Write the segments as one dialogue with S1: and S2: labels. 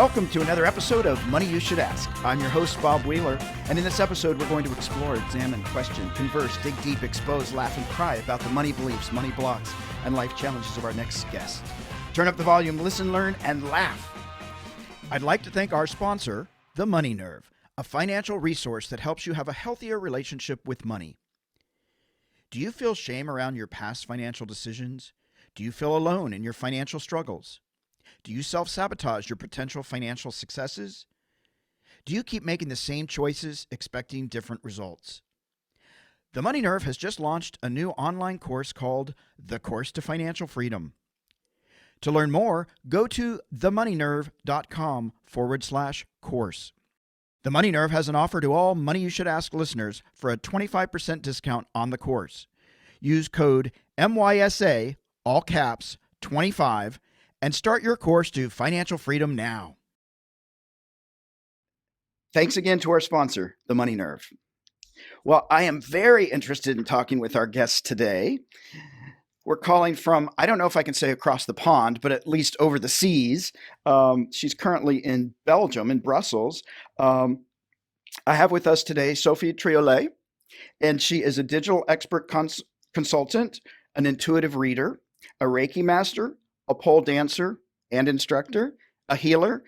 S1: Welcome to another episode of Money You Should Ask. I'm your host, Bob Wheeler, and in this episode, we're going to explore, examine, question, converse, dig deep, expose, laugh, and cry about the money beliefs, money blocks, and life challenges of our next guest. Turn up the volume, listen, learn, and laugh. I'd like to thank our sponsor, The Money Nerve, a financial resource that helps you have a healthier relationship with money. Do you feel shame around your past financial decisions? Do you feel alone in your financial struggles? Do you self-sabotage your potential financial successes? Do you keep making the same choices, expecting different results? The Money Nerve has just launched a new online course called The Course to Financial Freedom. To learn more, go to themoneynerve.com/course. The Money Nerve has an offer to all Money You Should Ask listeners for a 25% discount on the course. Use code MYSA, all caps, 25, and start your course to financial freedom now. Thanks again to our sponsor, The Money Nerve. Well, I am very interested in talking with our guest today. We're calling from, I don't know if I can say across the pond, but at least over the seas. She's currently in Belgium, in Brussels. I have with us today Sophie Triollet, and she is a digital expert consultant, an intuitive reader, a Reiki master, a pole dancer and instructor, a healer,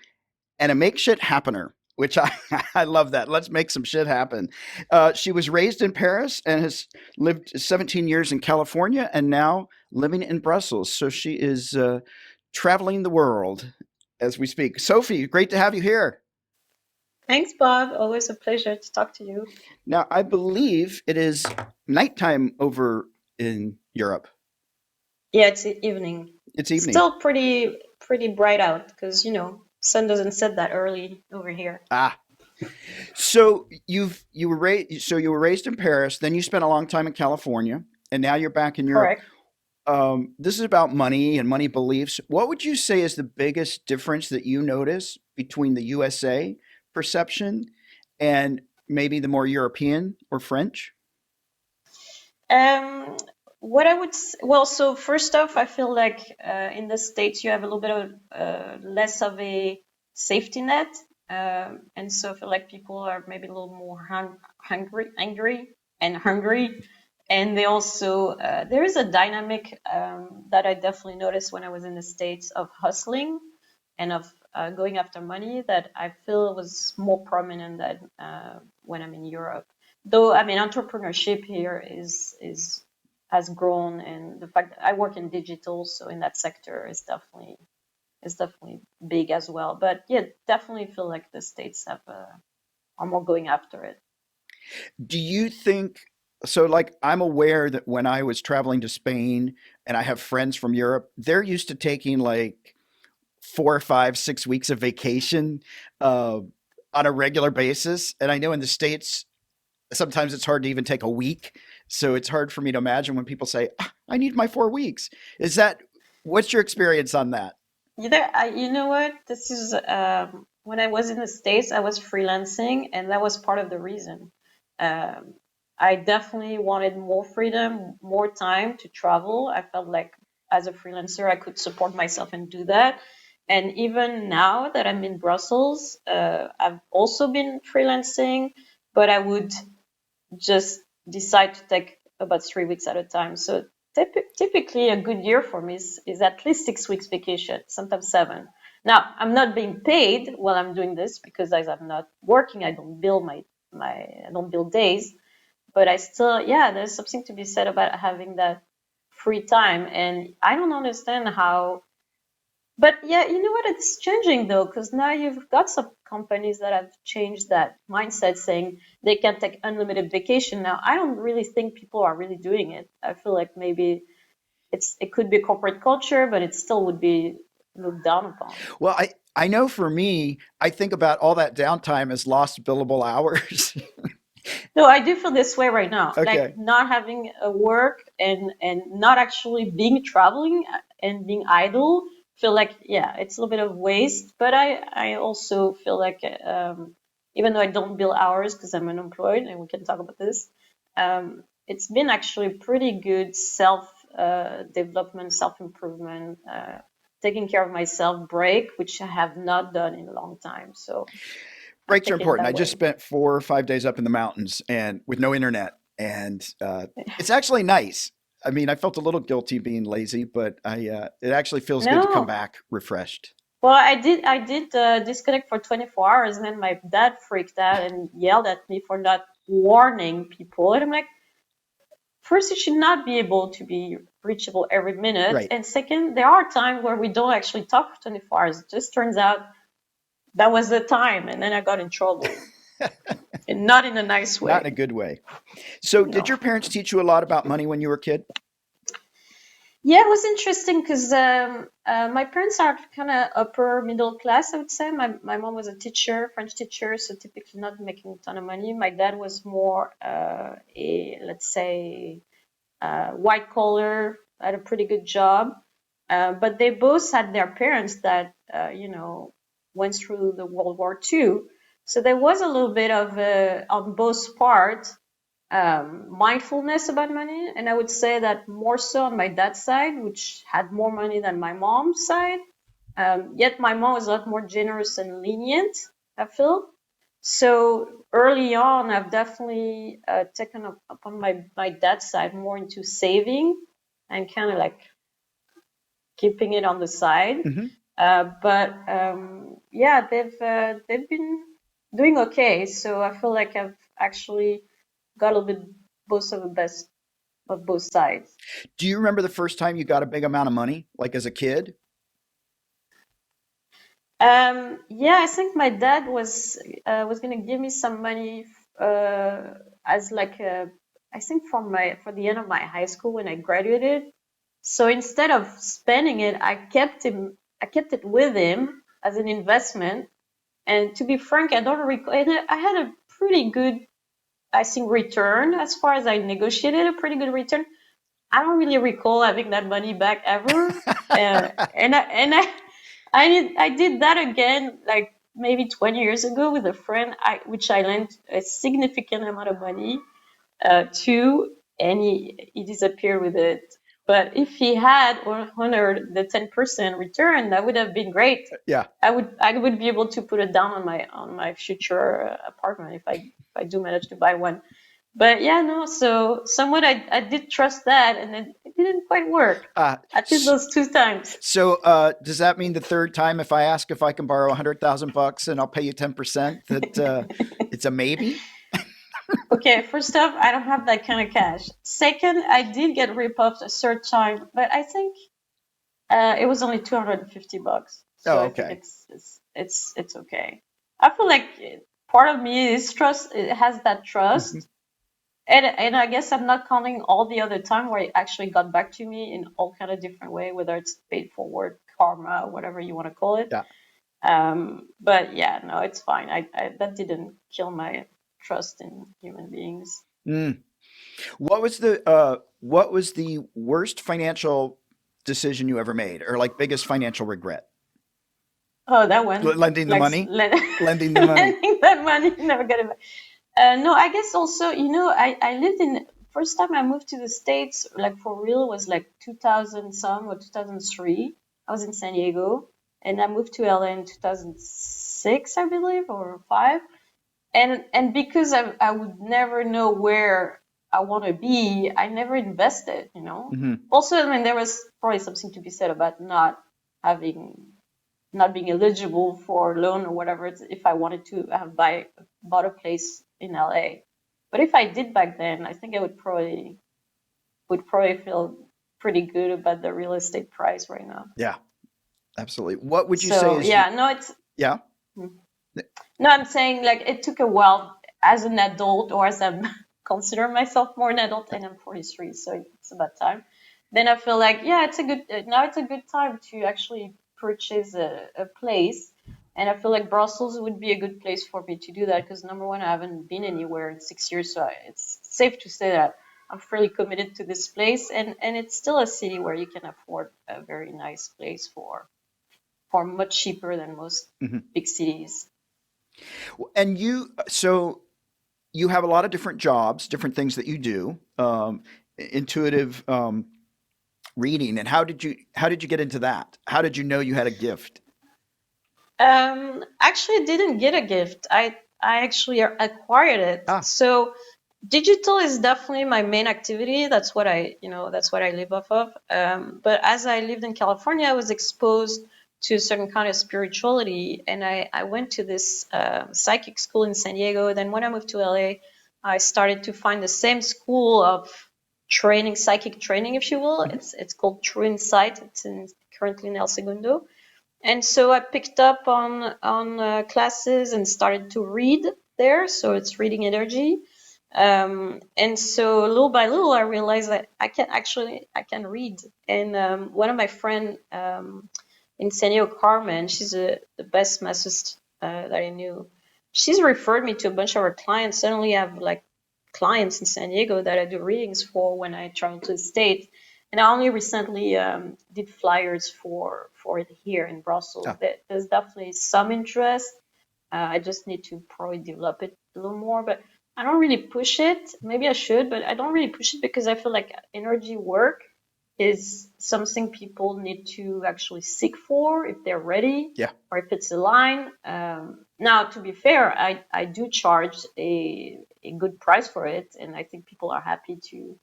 S1: and a make shit happener, which I love that. Let's make some shit happen. She was raised in Paris and has lived 17 years in California and now living in Brussels. So she is traveling the world as we speak. Sophie, great to have you here.
S2: Thanks, Bob. Always a pleasure to talk to you.
S1: Now, I believe it is nighttime over in Europe.
S2: Yeah, it's evening.
S1: It's evening.
S2: Still pretty bright out because, sun doesn't set that early over here.
S1: So you were raised in Paris, then you spent a long time in California, and now you're back in Europe.
S2: Correct.
S1: This is about money and money beliefs. What would you say is the biggest difference that you notice between the USA perception and maybe the more European or French?
S2: So first off, I feel like in the States you have a little bit of less of a safety net. And so I feel like people are maybe a little more hungry. And they also, there is a dynamic that I definitely noticed when I was in the States of hustling and of going after money that I feel was more prominent than when I'm in Europe. Though, entrepreneurship here has grown, and the fact that I work in digital, so in that sector is definitely big as well. But yeah, definitely feel like the States are more going after it.
S1: Do you think so? Like, I'm aware that when I was traveling to Spain and I have friends from Europe, they're used to taking like 4, 5, 6 weeks of vacation on a regular basis. And I know in the States, sometimes it's hard to even take a week. So it's hard for me to imagine when people say, I need my 4 weeks. What's your experience on that?
S2: You know what? This is when I was in the States, I was freelancing, and that was part of the reason. I definitely wanted more freedom, more time to travel. I felt like as a freelancer, I could support myself and do that. And even now that I'm in Brussels, I've also been freelancing, but I would just decide to take about 3 weeks at a time. So typically a good year for me is at least 6 weeks vacation, sometimes 7. Now, I'm not being paid while I'm doing this because as I'm not working, I don't bill I don't bill days, but I still, there's something to be said about having that free time. And I don't understand how. But yeah, you know what? It's changing though, because now you've got some companies that have changed that mindset, saying they can take unlimited vacation. Now, I don't really think people are really doing it. I feel like maybe it could be corporate culture, but it still would be looked down upon.
S1: Well, I know for me, I think about all that downtime as lost billable hours.
S2: No, I do feel this way right now.
S1: Okay.
S2: Like not having a work and not actually being traveling and being idle. Feel like it's a little bit of waste. But I also feel like even though I don't bill hours because I'm unemployed, and we can talk about this, it's been actually pretty good self development, self improvement taking care of myself break, which I have not done in a long time. So I
S1: Breaks are
S2: take it
S1: important.
S2: that
S1: I just
S2: way.
S1: spent 4 or 5 days up in the mountains and with no internet, and it's actually nice. I mean, I felt a little guilty being lazy, but it actually feels good to come
S2: No.
S1: back refreshed.
S2: Well, I did disconnect for 24 hours, and then my dad freaked out and yelled at me for not warning people. And I'm like, first, you should not be able to be reachable every minute.
S1: Right.
S2: And second, there are times where we don't actually talk for 24 hours. It just turns out that was the time, and then I got in trouble, and not in a nice
S1: Not in a
S2: way.
S1: good way. So, did
S2: No.
S1: your parents teach you a lot about money when you were a kid?
S2: Yeah, it was interesting because my parents are kind of upper middle class, I would say. My mom was a teacher, French teacher, so typically not making a ton of money. My dad was more let's say, white collar, had a pretty good job. But they both had their parents that, went through the World War II. So there was a little bit of, on both parts, mindfulness about money. And I would say that more so on my dad's side, which had more money than my mom's side. Yet my mom was a lot more generous and lenient, I feel. So early on, I've definitely taken up upon my dad's side more into saving and kind of like keeping it on the side.
S1: Hmm.
S2: But yeah, they've been doing okay. So I feel like I've actually got a little bit both of the best of both sides.
S1: Do you remember the first time you got a big amount of money, like as a kid?
S2: Yeah, I think my dad was gonna give me some money as like I think for the end of my high school when I graduated. So instead of spending it, I kept it with him as an investment. And to be frank, I don't recall. And I had a pretty good, I think, return as far as I negotiated a pretty good return. I don't really recall having that money back ever. And I did that again like maybe 20 years ago with a friend, which I lent a significant amount of money to, and he disappeared with it. But if he had or honored the 10% return, that would have been great.
S1: Yeah.
S2: I would be able to put it down on my future apartment if I do manage to buy one. But yeah, no. So somewhat I did trust that, and it didn't quite work.
S1: Uh,
S2: At least those two times.
S1: so, does that mean the third time, if I ask if I can borrow 100,000 bucks and I'll pay you 10%, that it's a maybe?
S2: Okay, first off, I don't have that kind of cash. Second, I did get ripped off a third time, but I think it was only $250. So
S1: Oh,
S2: I think
S1: okay.
S2: it's okay. I feel like part of me is trust. It has that
S1: Hmm.
S2: trust, and I guess I'm not counting all the other time where it actually got back to me in all kind of different way, whether it's paid forward, karma, whatever you want to call it.
S1: Yeah.
S2: But yeah, no, it's fine. I that didn't kill my trust in human beings.
S1: Mm. What was the worst financial decision you ever made, or like biggest financial regret?
S2: Oh, that one,
S1: Lending the
S2: like
S1: money, lending the money.
S2: lending that money, never get it back. No, I guess also, I lived in first time I moved to the States, like for real, was like 2000 some or 2003. I was in San Diego, and I moved to LA in 2006, I believe, or five. And because I would never know where I want to be, I never invested.
S1: Hmm.
S2: Also, I mean, there was probably something to be said about having not being eligible for a loan or whatever if I wanted to have bought a place in LA. But if I did back then, I think I would probably feel pretty good about the real estate price right now.
S1: Yeah, absolutely. What would you say
S2: So
S1: is your,
S2: yeah, no, it's
S1: yeah?
S2: no, I'm saying like it took a while as an adult, or as I'm consider myself more an adult, and I'm 43, so it's about time. Then I feel like yeah, it's a good time to actually purchase a place, and I feel like Brussels would be a good place for me to do that because number one, I haven't been anywhere in 6 years, so it's safe to say that I'm fairly committed to this place, and it's still a city where you can afford a very nice place for much cheaper than most
S1: Mhm.
S2: big cities.
S1: And so you have a lot of different jobs, different things that you do. Intuitive reading, and how did you get into that? How did you know you had a gift?
S2: Actually, I didn't get a gift. I actually acquired it.
S1: Ah,
S2: So digital is definitely my main activity. That's what I live off of. But as I lived in California, I was exposed to a certain kind of spirituality, and I went to this psychic school in San Diego. Then when I moved to LA, I started to find the same school of training, psychic training, if you will.
S1: mhm.
S2: It's called True Insight. Currently in El Segundo. And so I picked up on classes and started to read there. So it's reading energy. And so little by little, I realized that I can read. And one of my friend in San Diego, Carmen, she's the best massage that I knew. She's referred me to a bunch of her clients. Suddenly, I have like clients in San Diego that I do readings for when I travel to the States. And I only recently did flyers for it here in Brussels.
S1: Ah,
S2: There's definitely some interest. I just need to probably develop it a little more, but I don't really push it. Maybe I should, but I don't really push it because I feel like energy work is something people need to actually seek for if they're ready
S1: yeah.
S2: or if it's aligned. Now, to be fair, I do charge a good price for it, and I think people are happy to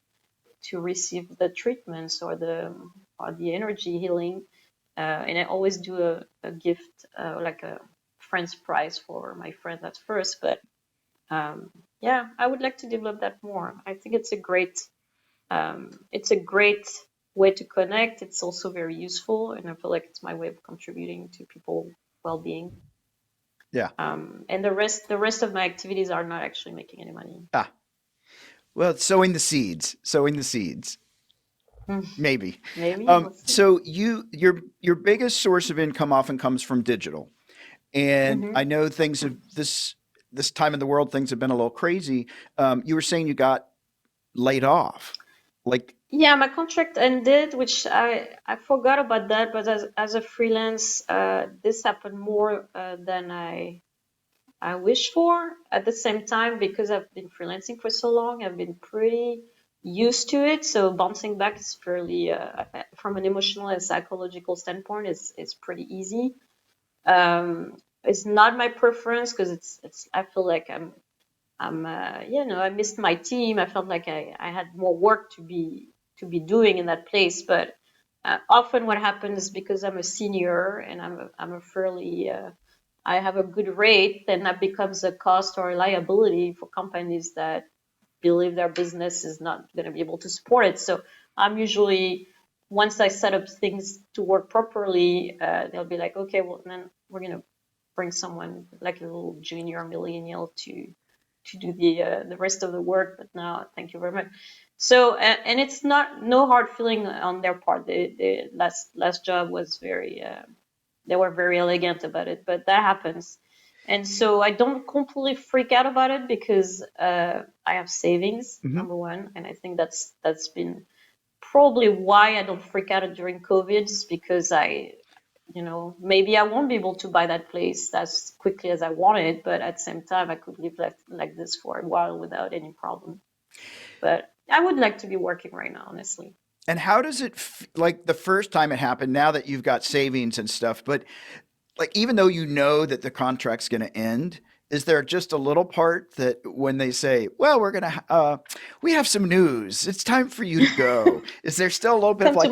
S2: receive the treatments or the energy healing. And I always do a gift, like a friend's prize for my friend at first. But yeah, I would like to develop that more. I think it's a great way to connect. It's also very useful, and I feel like it's my way of contributing to people's well-being.
S1: Yeah.
S2: And the rest of my activities are not actually making any money.
S1: Ah, well, it's sowing the seeds. Sowing the seeds. Maybe.
S2: Maybe we'll see.
S1: So your biggest source of income often comes from digital, and
S2: hmm
S1: I know things have this time in the world things have been a little crazy. You were saying you got laid off, like
S2: Yeah, my contract ended, which I forgot about that. But as a freelance, this happened more than I wish for. At the same time, because I've been freelancing for so long, I've been pretty used to it. So bouncing back is fairly, from an emotional and psychological standpoint, it's pretty easy. It's not my preference because it's I feel like I missed my team. I felt like I had more work to be doing in that place. But often what happens is because I'm a senior and I'm a fairly I have a good rate, then that becomes a cost or a liability for companies that believe their business is not going to be able to support it. So I'm usually, once I set up things to work properly, they'll be like, okay, well then we're going to bring someone like a little junior millennial to do the rest of the work. But now, thank you very much. So and it's not no hard feeling on their part. The last job was very they were very elegant about it, but that happens. And so I don't completely freak out about it because I have savings,
S1: mhm.
S2: number one, and I think that's been probably why I don't freak out during COVID, is because maybe I won't be able to buy that place as quickly as I wanted, but at the same time, I could live like this for a while without any problem. But I would like to be working right now, honestly.
S1: And how does like the first time it happened? Now that you've got savings and stuff, but like even though you know that the contract's going to end, is there just a little part that when they say, "Well, we have some news. It's time for you to go." Is there still a little bit of like,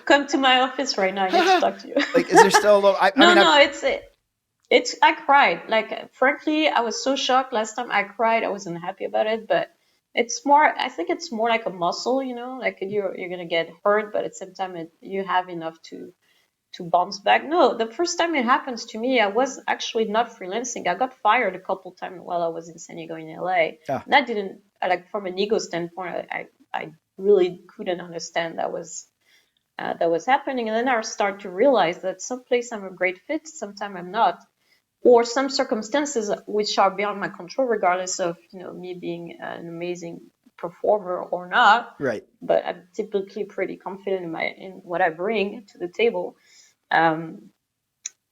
S2: Come to my office right now. I need to talk to you.
S1: like, is there still a little? I
S2: No,
S1: mean,
S2: no, it's I cried. Like frankly, I was so shocked last time I cried. I wasn't happy about it, but I think it's more like a muscle, like you're gonna get hurt, but at the same time you have enough to bounce back. No, the first time it happens to me, I was actually not freelancing. I got fired a couple times while I was in San Diego in LA.
S1: ah,
S2: And that didn't like from an ego standpoint, I really couldn't understand that was happening. And then I start to realize that some place I'm a great fit, sometimes I'm not, or some circumstances which are beyond my control, regardless of me being an amazing performer or not.
S1: right.
S2: But I'm typically pretty confident in what I bring to the table. Um,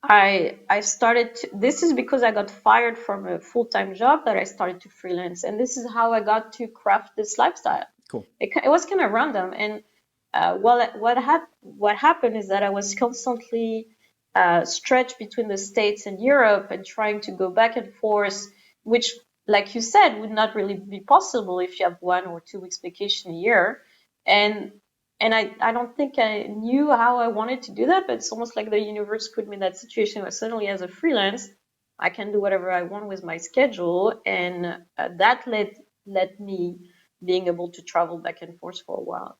S2: I started this is because I got fired from a full-time job that I started to freelance, and this is how I got to craft this lifestyle.
S1: Cool.
S2: It was kind of random, and What happened is that I was constantly stretched between the States and Europe and trying to go back and forth, which, like you said, would not really be possible if you have 1 or 2 weeks vacation a year. And I don't think I knew how I wanted to do that, but it's almost like the universe put me in that situation where suddenly, as a freelance, I can do whatever I want with my schedule, and that led me being able to travel back and forth for a while.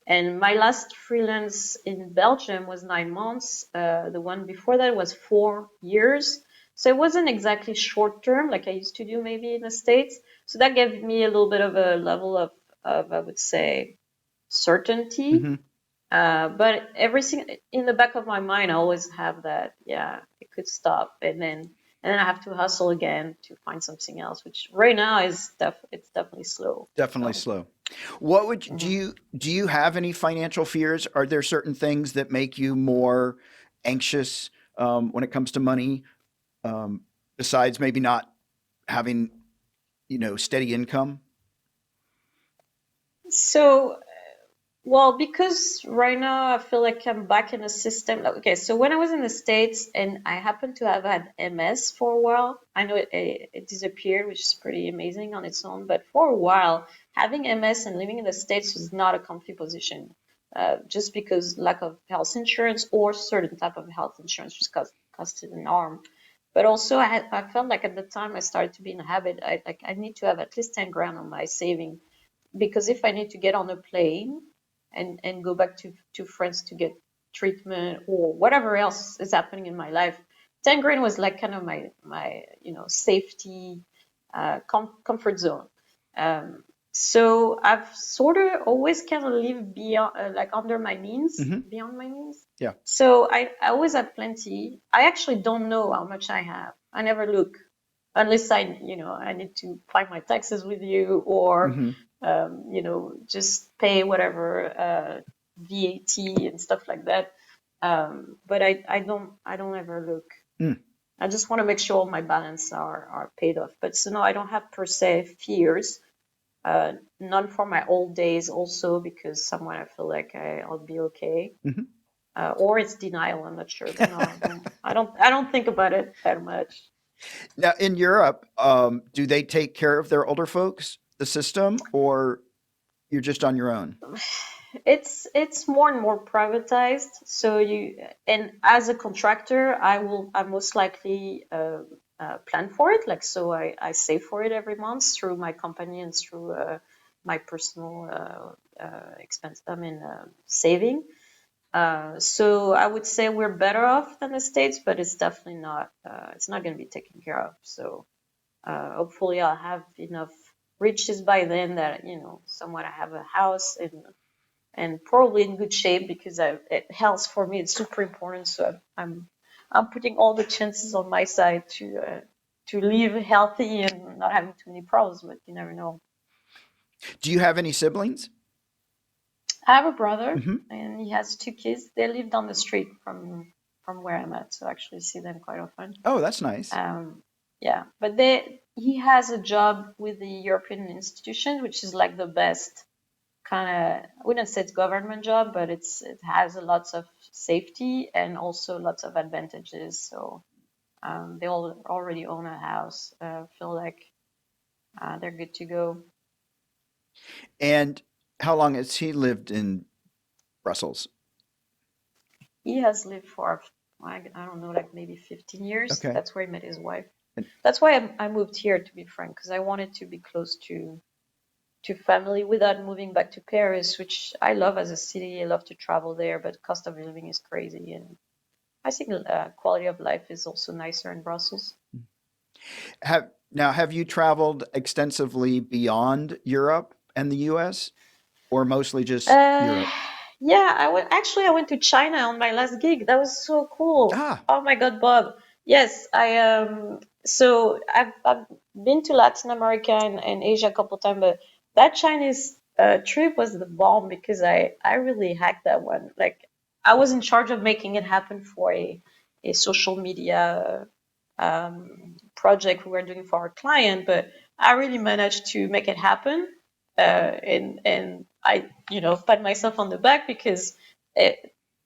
S2: And my last freelance in Belgium was 9 months. The one before that was 4 years. So it wasn't exactly short term like I used to do maybe in the States. So that gave me a little bit of a level of I would say, certainty.
S1: Mm-hmm.
S2: But everything in the back of my mind, I always have that, yeah, it could stop, and then I have to hustle again to find something else, which right now it's definitely slow.
S1: Definitely
S2: So,
S1: slow. What would
S2: mhm.
S1: do you have any financial fears? Are there certain things that make you more anxious when it comes to money? Besides maybe not having, steady income?
S2: So, well, because right now I feel like I'm back in a system. Okay, so when I was in the States and I happened to have had MS for a while, I know it disappeared, which is pretty amazing on its own. But for a while, having MS and living in the States was not a comfy position, just because lack of health insurance or certain type of health insurance just costed an arm. But also, I felt like at the time I started to be in a habit. I need to have at least 10 grand on my saving, because if I need to get on a plane and go back to France to get treatment or whatever else is happening in my life, 10 grand was like kind of my safety comfort zone. Um, so I've sort of always kind of lived beyond, like under my means,
S1: Hmm.
S2: beyond my means.
S1: Yeah.
S2: So I always have plenty. I actually don't know how much I have. I never look unless I need to file my taxes with you, or
S1: Hmm.
S2: just pay whatever VAT and stuff like that. But I don't ever look.
S1: Mm.
S2: I just want to make sure all my balance are paid off. But so no, I don't have per se fears. None for my old days also, because somewhere I feel like I'll be okay.
S1: Hmm.
S2: Or it's denial. I'm not sure, but no, I don't think about it that much.
S1: Now, in Europe, do they take care of their older folks, the system, or you're just on your own?
S2: It's more and more privatized. So and as a contractor, I most likely plan for it. Like, so I save for it every month through my company and through my personal expense. I mean, saving. So I would say we're better off than the States, but it's definitely not. It's not going to be taken care of. So hopefully I'll have enough riches by then that somewhat I have a house and probably in good shape, because health for me is super important. So I'm putting all the chances on my side to live healthy and not having too many problems. But you never know.
S1: Do you have any siblings?
S2: I have a brother,
S1: Hmm.
S2: and he has 2 kids. They live down the street from where I'm at, so I actually see them quite often.
S1: Oh, that's nice.
S2: Um, yeah, but he has a job with the European institution, which is like the best kind of, I wouldn't say it's government job, but it has a lots of safety and also lots of advantages. So they all already own a house. Feel like they're good to go.
S1: And how long has he lived in Brussels?
S2: He has lived for, I don't know, like maybe 15 years.
S1: Okay.
S2: That's where he met his wife.
S1: And
S2: That's why I moved here, to be frank, because I wanted to be close to family without moving back to Paris, which I love as a city. I love to travel there, but cost of living is crazy, and I think quality of life is also nicer in Brussels.
S1: have you traveled extensively beyond Europe and the US, or mostly just
S2: Uh,
S1: Europe?
S2: yeah, I went to China on my last gig. That was so cool.
S1: Ah,
S2: Oh my God, Bob. Yes, so I've been to Latin America and Asia a couple times, but that Chinese trip was the bomb, because I really hacked that one. Like, I was in charge of making it happen for a social media project we were doing for our client, but I really managed to make it happen. And I pat myself on the back because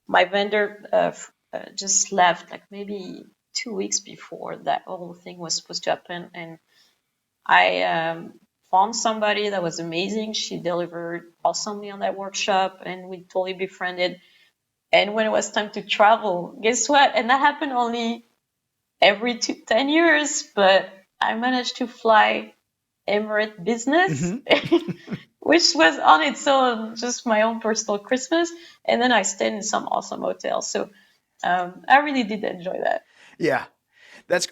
S2: my vendor just left like maybe 2 weeks before that whole thing was supposed to happen, and I found somebody that was amazing. She delivered awesomely on that workshop, and we totally befriended. And when it was time to travel, guess what? And that happened only every 10 years, but I managed to fly Emirate business,
S1: Hmm.
S2: which was on its own just my own personal Christmas. And then I stayed in some awesome hotels. So I really did enjoy that.
S1: Yeah, that's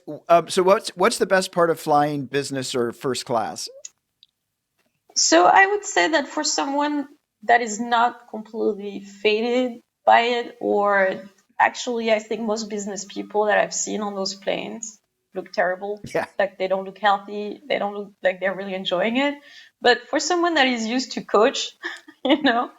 S1: so. What's the best part of flying business or first class?
S2: So I would say that for someone that is not completely faded by it, or actually, I think most business people that I've seen on those planes look terrible.
S1: Yeah,
S2: Like they don't look healthy. They don't look like they're really enjoying it. But for someone that is used to coach, you know,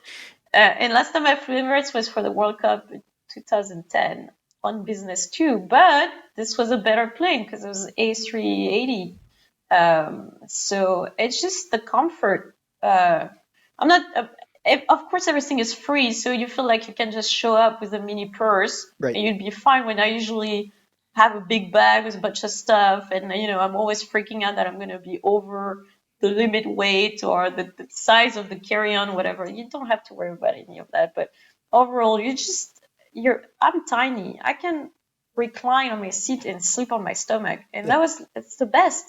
S2: and last time I flew Emirates was for the World Cup in 2010 on business too. But this was a better plane because it was A380. So it's just the comfort. I'm not. Of course, everything is free, so you feel like you can just show up with a mini purse
S1: right.
S2: and you'd be fine. When I usually have a big bag with a bunch of stuff, and I'm always freaking out that I'm going to be over the limit weight or the size of the carry-on, whatever. You don't have to worry about any of that. But overall, I'm tiny. I can recline on my seat and sleep on my stomach, and
S1: Yeah,
S2: it's the best.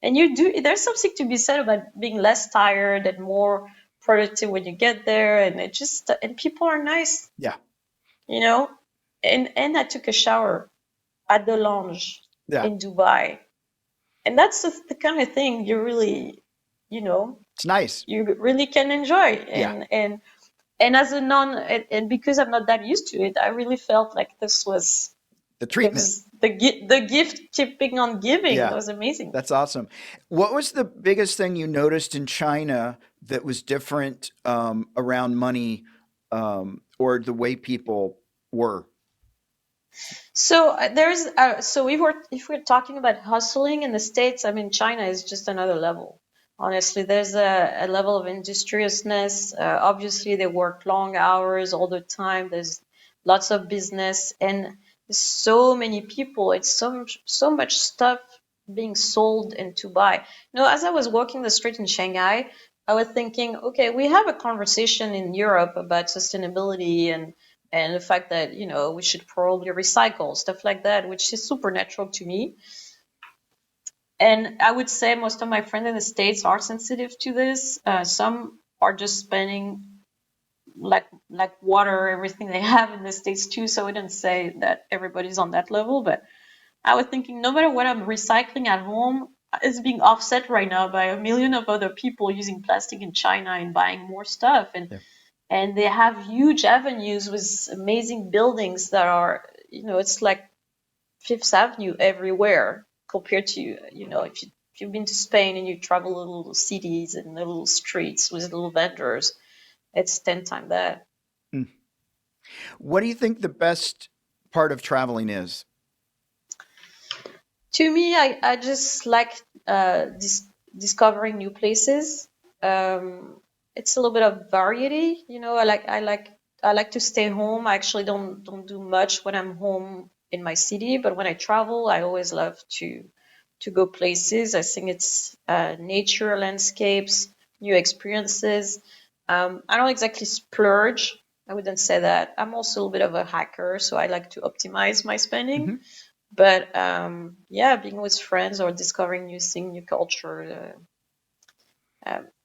S2: And there's something to be said about being less tired and more productive when you get there, and and people are nice,
S1: yeah,
S2: you know. And I took a shower at the lounge
S1: yeah.
S2: in Dubai, and that's the kind of thing you know,
S1: It's nice.
S2: you really can enjoy.
S1: Yeah,
S2: And as a non, and because I'm not that used to it, I really felt like this was
S1: the
S2: it
S1: treatment.
S2: was the gift keeping on giving. That
S1: Yeah,
S2: was amazing.
S1: that's awesome. What was the biggest thing you noticed in China that was different around money or the way people were?
S2: So if we're talking about hustling in the States, I mean, China is just another level. Honestly, there's a level of industriousness. Obviously, they work long hours all the time. There's lots of business and there's so many people. It's so much stuff being sold and to buy. As I was walking the street in Shanghai, I was thinking, okay, we have a conversation in Europe about sustainability and the fact that we should probably recycle stuff like that, which is supernatural to me. And I would say most of my friends in the States are sensitive to this. Some are just spending like water everything they have in the States too, so I wouldn't say that everybody's on that level. But I was thinking, no matter what I'm recycling at home is being offset right now by a million of other people using plastic in China and buying more stuff. and
S1: Yeah.
S2: and they have huge avenues with amazing buildings that are, it's like Fifth Avenue everywhere compared to, if you've been to Spain and you travel the little cities and the little streets with little vendors, it's 10 times that.
S1: Hmm. What do you think the best part of traveling is?
S2: To me, I just like discovering new places. It's a little bit of variety, I like to stay home. I actually don't do much when I'm home in my city, but when I travel, I always love to go places. I think it's nature, landscapes, new experiences. I don't exactly splurge. I wouldn't say that. I'm also a little bit of a hacker, so I like to optimize my spending.
S1: Hmm.
S2: But yeah, being with friends or discovering new thing, new culture.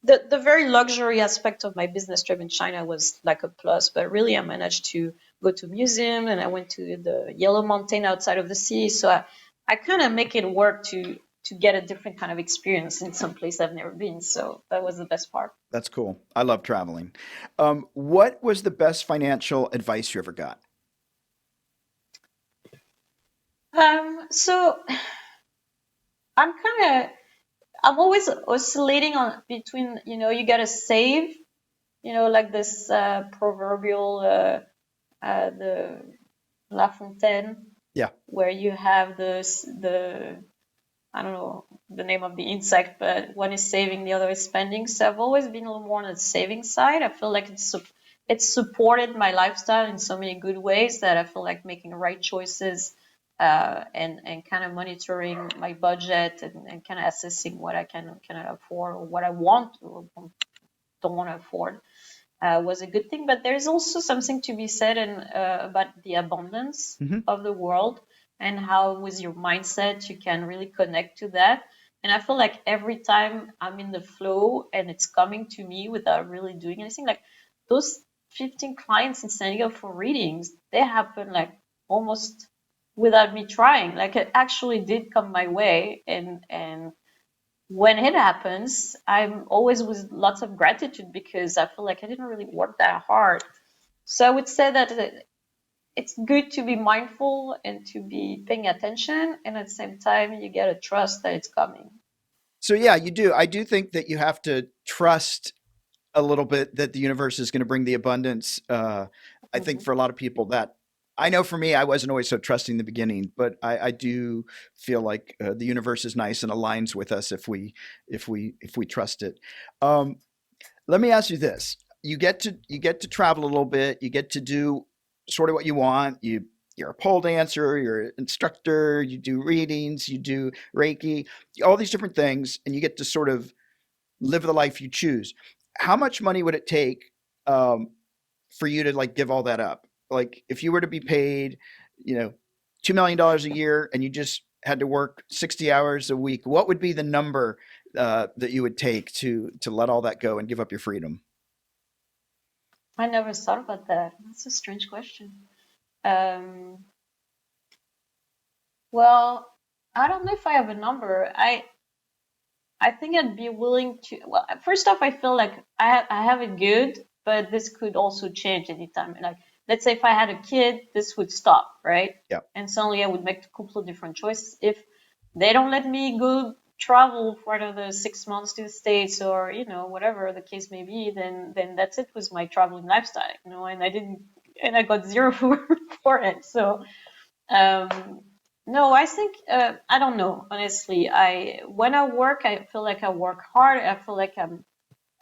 S2: The very luxury aspect of my business trip in China was like a plus, but really I managed to go to museum and I went to the Yellow Mountain outside of the city. So I kind of make it work to get a different kind of experience in some place I've never been. So that was the best part.
S1: That's cool. I love traveling. What was the best financial advice you ever got?
S2: So I'm always oscillating on between, you gotta save, like this proverbial the La Fontaine,
S1: Yeah.
S2: where you have the I don't know the name of the insect, but one is saving, the other is spending. So I've always been a little more on the saving side. I feel like it's supported my lifestyle in so many good ways that I feel like making the right choices, and kind of monitoring my budget, and kind of assessing what I cannot afford, or what I want or don't want to afford, was a good thing. But there's also something to be said about the abundance
S1: Hmm.
S2: of the world, and how with your mindset you can really connect to that. And I feel like every time I'm in the flow and it's coming to me without really doing anything, like those 15 clients in San Diego for readings, they happen like almost without me trying. Like it actually did come my way, and when it happens, I'm always with lots of gratitude because I feel like I didn't really work that hard. So I would say that it's good to be mindful and to be paying attention, and at the same time, you gotta trust that it's coming.
S1: So yeah, you do. I do think that you have to trust a little bit that the universe is going to bring the abundance. I think
S2: Mhm.
S1: for a lot of people that I know for me, I wasn't always so trusting in the beginning, but I do feel like the universe is nice and aligns with us if we trust it. Um, Let me ask you this: you get to travel a little bit. You get to do sort of what you want. You're a pole dancer. You're an instructor. You do readings. You do Reiki. All these different things, and you get to sort of live the life you choose. How much money would it take um, for you to like give all that up? Like if you were to be paid, $2 million a year, and you just had to work 60 hours a week, what would be the number that you would take to let all that go and give up your freedom?
S2: I never thought about that. That's a strange question. Um, well, I don't know if I have a number. I think I'd be willing to. Well, first off, I feel like I have it good, but this could also change anytime. Like, let's say if I had a kid, this would stop, right?
S1: Yeah.
S2: And suddenly I would make a completely different choices. If they don't let me go travel for another 6 months to the States, or whatever the case may be, then that's it with my traveling lifestyle, and I didn't, and I got zero for it. So no, I think I don't know. Honestly, I when I work, I feel like I work hard. I feel like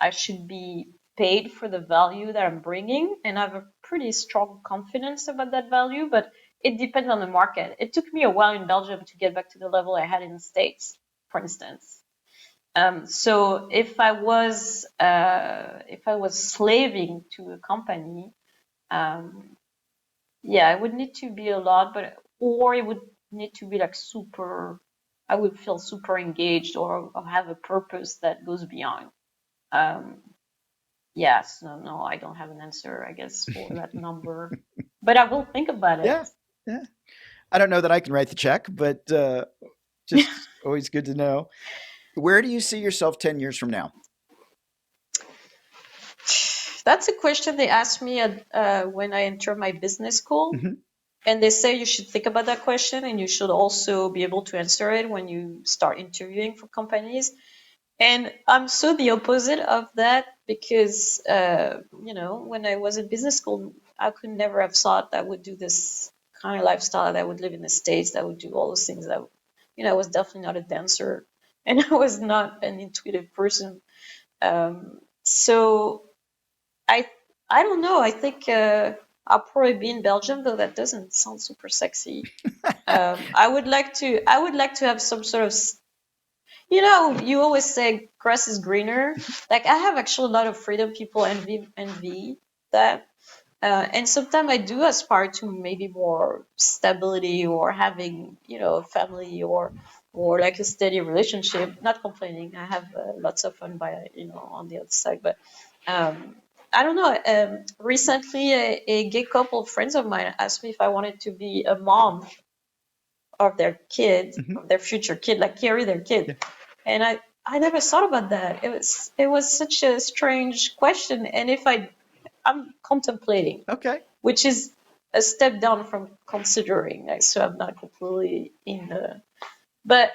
S2: I should be paid for the value that I'm bringing, and I have a pretty strong confidence about that value. But it depends on the market. It took me a while in Belgium to get back to the level I had in the States, for instance. So if I was slaving to a company, um, yeah, it would need to be a lot, or it would need to be like super. I would feel super engaged, or have a purpose that goes beyond. Um, yes, no, no, I don't have an answer, I guess, for that number, but I will think about it.
S1: Yeah. Yeah. I don't know that I can write the check, but just always good to know. Where do you see yourself 10 years from now?
S2: That's a question they asked me when I entered my business school.
S1: Hmm.
S2: And they say you should think about that question, and you should also be able to answer it when you start interviewing for companies. And I'm so the opposite of that because, when I was in business school, I could never have thought that I would do this kind of lifestyle, that I would live in the States, that I would do all those things. I was definitely not a dancer, and I was not an intuitive person. So I, I don't know. I think I'll probably be in Belgium, though that doesn't sound super sexy. I would like to have some sort of, you always say grass is greener. Like I have actually a lot of freedom. People envy that, and sometimes I do aspire to maybe more stability, or having a family, or like a steady relationship. Not complaining. I have lots of fun by on the other side, but um, I don't know. Recently, a gay couple friends of mine asked me if I wanted to be a mom of their kid,
S1: Hmm.
S2: of their future kid, like carry their kid.
S1: Yeah.
S2: And I never thought about that. It was such a strange question. And if I'm contemplating,
S1: Okay.
S2: which is a step down from considering. Like, so I'm not completely in the. But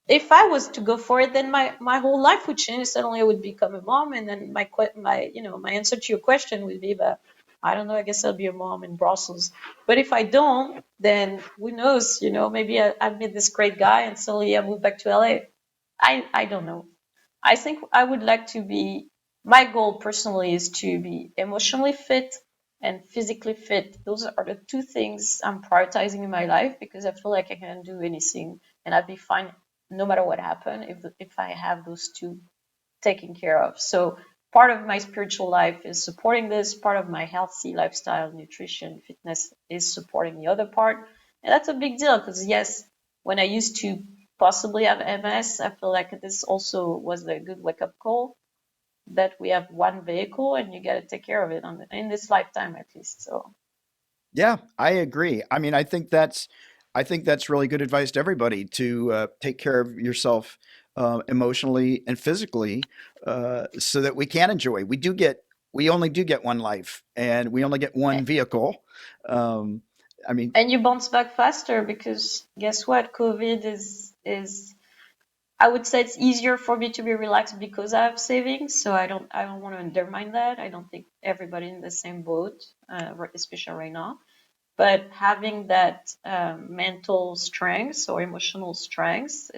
S2: if I was to go for it, then my whole life would change. Suddenly, I would become a mom, and then my answer to your question would be that I don't know, I guess I'll be a mom in Brussels. But if I don't, then who knows, maybe I met this great guy and suddenly I move back to LA. I don't know. I think I would like to be, my goal personally is to be emotionally fit and physically fit. Those are the two things I'm prioritizing in my life because I feel like I can do anything and I'd be fine no matter what happened if I have those two taken care of. So part of my spiritual life is supporting this. Part of my healthy lifestyle, nutrition, fitness is supporting the other part. And that's a big deal because yes, when I used to possibly have MS, I feel like this also was a good wake up call that we have one vehicle and you got to take care of it in this lifetime at least. So
S1: Yeah, I agree. I mean, I think that's really good advice to everybody to take care of yourself emotionally and physically, so that we can enjoy. We only do get one life, and we only get one vehicle. Um, I mean,
S2: and you bounce back faster because guess what? COVID is I would say it's easier for me to be relaxed because I have savings, so I don't want to undermine that. I don't think everybody in the same boat, especially right now. But having that mental strength or emotional strength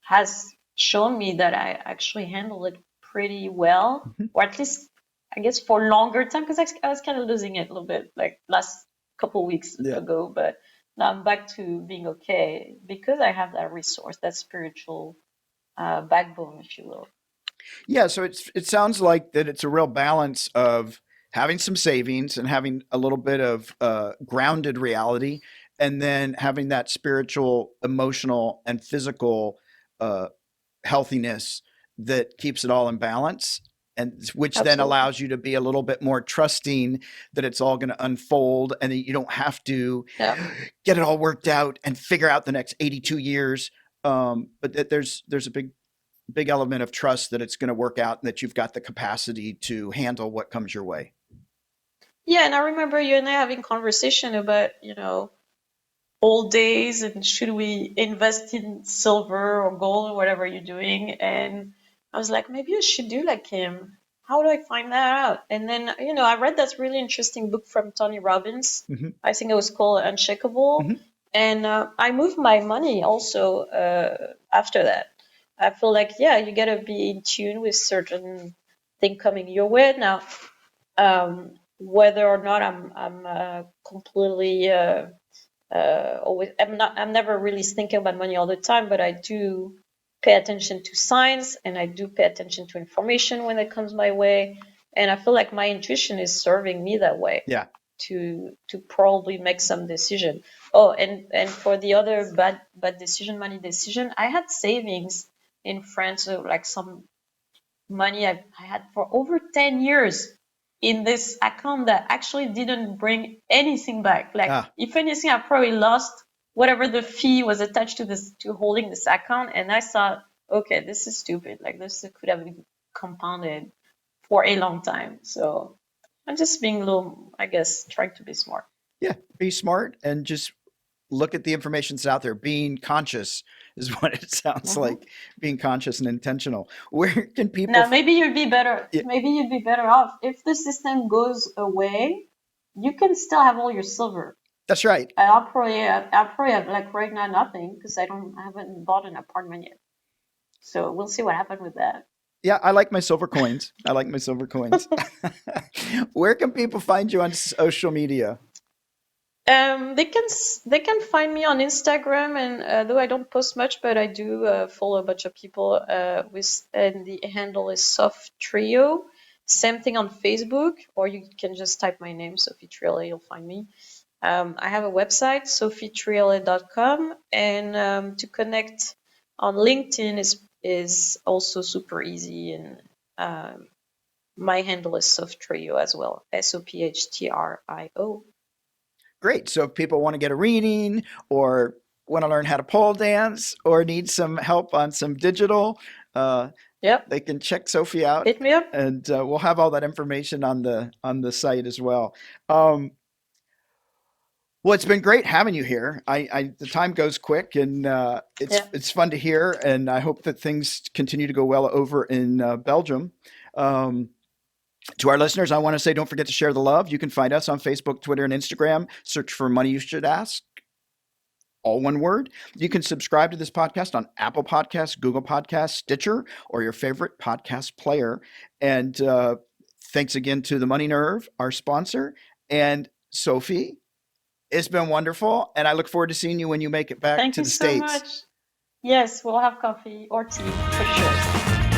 S2: has shown me that I actually handle it pretty well,
S1: mhm,
S2: or at least I guess for longer time because I was kind of losing it a little bit like last couple weeks
S1: yeah.
S2: ago, but now I'm back to being okay because I have that resource, that spiritual backbone, if you will.
S1: Yeah, so it sounds like that it's a real balance of having some savings and having a little bit of grounded reality, and then having that spiritual, emotional, and physical uh, healthiness that keeps it all in balance, and which then
S2: Absolutely.
S1: allows you to be a little bit more trusting that it's all going to unfold, and that you don't have to
S2: Yeah.
S1: get it all worked out and figure out the next 82 years. But that there's a big element of trust that it's going to work out and that you've got the capacity to handle what comes your way.
S2: Yeah, and I remember you and I having conversation about, old days and should we invest in silver or gold or whatever you're doing. And I was like, maybe I should do like him. How do I find that out? And then, I read that really interesting book from Tony Robbins.
S1: Hmm.
S2: I think it was called Unshakable.
S1: Hmm.
S2: And I moved my money also after that. I feel like, yeah, you gotta be in tune with certain thing coming your way. Now, whether or not I'm completely always I'm never really thinking about money all the time, but I do pay attention to signs and I do pay attention to information when it comes my way. And I feel like my intuition is serving me that way
S1: Yeah.
S2: to probably make some decision. Oh, and for the other bad decision, money decision, I had savings in France, so like some money I had for over 10 years in this account that actually didn't bring anything back. Like,
S1: Ah.
S2: if anything, I probably lost whatever the fee was attached to this, to holding this account. And I thought, okay, this is stupid. Like, this could have been compounded for a long time. So I'm just being a little, I guess, trying to be smart.
S1: Yeah. Be smart and just look at the information that's out there. Being conscious is what it sounds
S2: Hmm.
S1: like. Being conscious and intentional. Where can people?
S2: Now, maybe you'd be better.
S1: Yeah,
S2: Maybe you'd be better off if the system goes away. You can still have all your silver.
S1: that's right.
S2: I'll probably have like right now nothing because I haven't bought an apartment yet. So we'll see what happens with that.
S1: Yeah, I like my silver coins. I like my silver coins. Where can people find you on social media?
S2: They can find me on Instagram, and though I don't post much, but I do follow a bunch of people. And the handle is Soft Trio. Same thing on Facebook, or you can just type my name, Sophie Triollet, you'll find me. I have a website, sophietriollet.com, and to connect on LinkedIn is also super easy, and my handle is Softrio as well, SophTrio.
S1: Great. So if people want to get a reading or want to learn how to pole dance or need some help on some digital, uh,
S2: Yep,
S1: they can check Sophie out,
S2: hit me up.
S1: and we'll have all that information on the site as well. Um, well, it's been great having you here. The time goes quick, and
S2: Yeah.
S1: it's fun to hear, and I hope that things continue to go well over in Belgium. Um, To our listeners, I want to say don't forget to share the love. You can find us on Facebook, Twitter, and Instagram. Search for Money You Should Ask, all one word. You can subscribe to this podcast on Apple Podcasts, Google Podcasts, Stitcher, or your favorite podcast player. And thanks again to the Money Nerve, our sponsor, and Sophie. It's been wonderful, and I look forward to seeing you when you make it back
S2: Thank
S1: to
S2: you
S1: the
S2: so
S1: States.
S2: much. Yes, we'll have coffee or tea for sure.